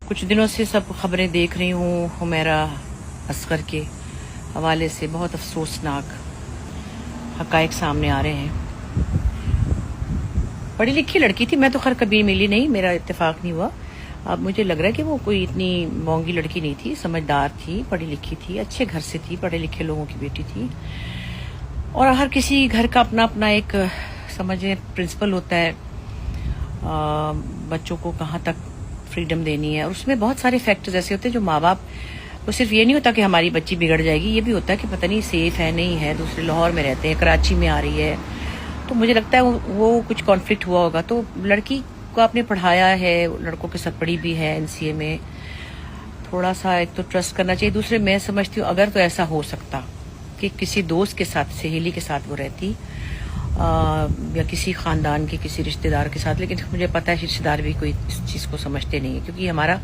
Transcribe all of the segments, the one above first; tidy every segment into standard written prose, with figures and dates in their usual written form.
कुछ दिनों से सब खबरें देख रही हूँ हुमैरा असगर के हवाले से बहुत अफसोसनाक हकायक सामने आ रहे हैं। पढ़ी लिखी लड़की थी, मैं तो खैर कभी मिली नहीं, मेरा इत्तेफाक नहीं हुआ। अब मुझे लग रहा है कि वो कोई इतनी मोंगी लड़की नहीं थी, समझदार थी, पढ़ी लिखी थी, अच्छे घर से थी, पढ़े लिखे लोगों की बेटी थी। और हर किसी घर का अपना अपना एक समझे प्रिंसिपल होता है, बच्चों को कहाँ तक फ्रीडम देनी है। और उसमें बहुत सारे फैक्टर्स ऐसे होते हैं जो माँ बाप को सिर्फ ये नहीं होता कि हमारी बच्ची बिगड़ जाएगी, ये भी होता है कि पता नहीं सेफ है नहीं है, दूसरे लाहौर में रहते हैं, कराची में आ रही है, तो मुझे लगता है वो कुछ कॉन्फ्लिक्ट हुआ होगा। तो लड़की को आपने पढ़ाया है, लड़कों के साथ पढ़ी भी है एनसीए में, थोड़ा सा एक तो ट्रस्ट करना चाहिए। दूसरे मैं समझती हूँ अगर तो ऐसा हो सकता कि किसी दोस्त के साथ, सहेली के साथ वो रहती या किसी खानदान के किसी रिश्तेदार के साथ, लेकिन मुझे पता है रिश्तेदार भी कोई इस चीज़ को समझते नहीं है, क्योंकि हमारा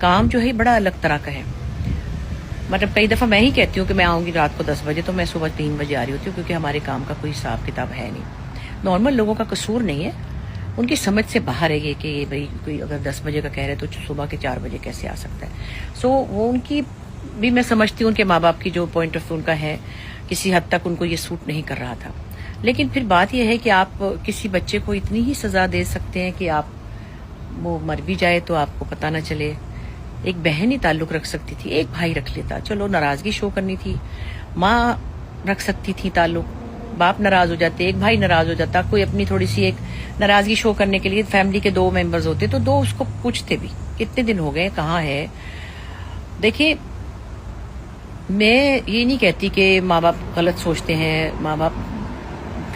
काम जो है बड़ा अलग तरह का है। मतलब कई दफ़ा मैं ही कहती हूँ कि मैं आऊँगी रात को 10 बजे, तो मैं सुबह 3 बजे आ रही होती हूँ, क्योंकि हमारे काम का कोई हिसाब किताब है नहीं। नॉर्मल लोगों का कसूर नहीं है, उनकी समझ से बाहर है ये कि भाई कोई अगर 10 बजे का कह रहे तो सुबह के 4 बजे कैसे आ सकता है। सो वो उनकी भी मैं समझती हूँ, उनके माँ बाप की जो पॉइंट ऑफ व्यू उनका है, किसी हद तक उनको ये सूट नहीं कर रहा था। लेकिन फिर बात यह है कि आप किसी बच्चे को इतनी ही सजा दे सकते हैं कि आप वो मर भी जाए तो आपको पता ना चले। एक बहन ही ताल्लुक रख सकती थी, एक भाई रख लेता, चलो नाराजगी शो करनी थी, माँ रख सकती थी ताल्लुक, बाप नाराज हो जाते, एक भाई नाराज हो जाता, कोई अपनी थोड़ी सी एक नाराजगी शो करने के लिए फैमिली के 2 मेंबर्स होते तो 2 उसको पूछते भी कितने दिन हो गए, कहाँ है। देखिए मैं ये नहीं कहती कि माँ बाप गलत सोचते हैं, माँ बाप,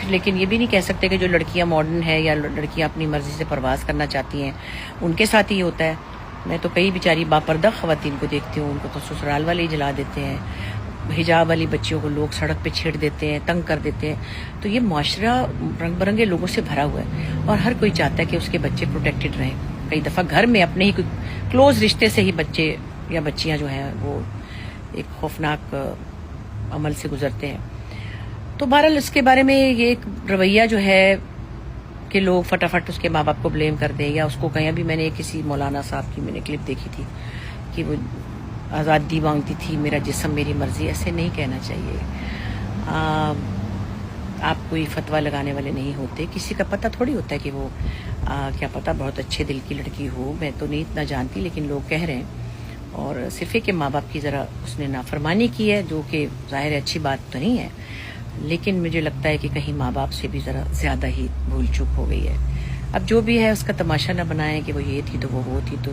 लेकिन ये भी नहीं कह सकते कि जो लड़कियां मॉडर्न है या लड़कियां अपनी मर्जी से परवाज करना चाहती हैं उनके साथ ही होता है। मैं तो कई बेचारी बापर्दा खवातीन को देखती हूँ, उनको तो ससुराल वाले ही जला देते हैं, हिजाब वाली बच्चियों को लोग सड़क पे छेड़ देते हैं, तंग कर देते हैं। तो ये मुआशरा रंग बिरंगे लोगों से भरा हुआ है और हर कोई चाहता है कि उसके बच्चे प्रोटेक्टेड रहें। कई दफ़ा घर में अपने ही क्लोज रिश्ते से ही बच्चे या बच्चियाँ जो हैं वो एक खौफनाक अमल से गुजरते हैं। तो बहरहाल इसके बारे में ये एक रवैया जो है कि लोग फटाफट उसके माँ बाप को ब्लेम कर दें या उसको कहीं। अभी मैंने किसी मौलाना साहब की मैंने क्लिप देखी थी कि वो आज़ादी मांगती थी, मेरा जिस्म मेरी मर्जी। ऐसे नहीं कहना चाहिए। आप कोई फतवा लगाने वाले नहीं होते, किसी का पता थोड़ी होता है कि वो क्या पता बहुत अच्छे दिल की लड़की हो, मैं तो नहीं इतना जानती, लेकिन लोग कह रहे हैं। और सिर्फ कि माँ बाप की ज़रा उसने नाफरमानी की है, जो कि ज़ाहिर है अच्छी बात तो नहीं है, लेकिन मुझे लगता है कि कहीं माँ बाप से भी ज़रा ज़्यादा ही भूल चूक हो गई है। अब जो भी है उसका तमाशा न बनाएं कि वो ये थी तो वो थी, तो